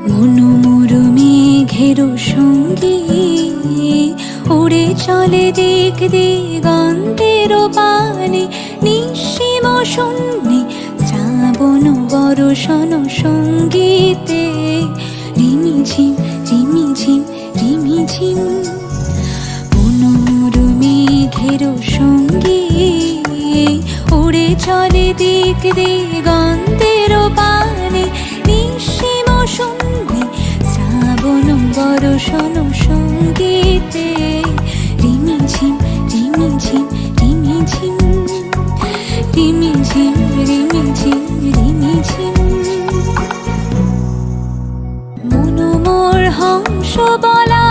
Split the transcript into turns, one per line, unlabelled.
মনোমর মেঘের সঙ্গী উড়ে চলে দিক দিগন্তের পানে, নিঃসীম শূন্যে শ্রাবণ বর্ষণ সঙ্গীতে রিমিঝিম রিমিঝিম রিমিঝিম। মনোমর মেঘের সঙ্গী উড়ে চলে দিক দিগন্তের পানে, নিঃসীম শূন্যে শ্রাবণ বর্ষণ সঙ্গীতে রিমিঝিম রিমিঝিম রিমিঝিম রিমিঝিম রিমিঝিম রিমিঝিম। মনোমর হংস বলা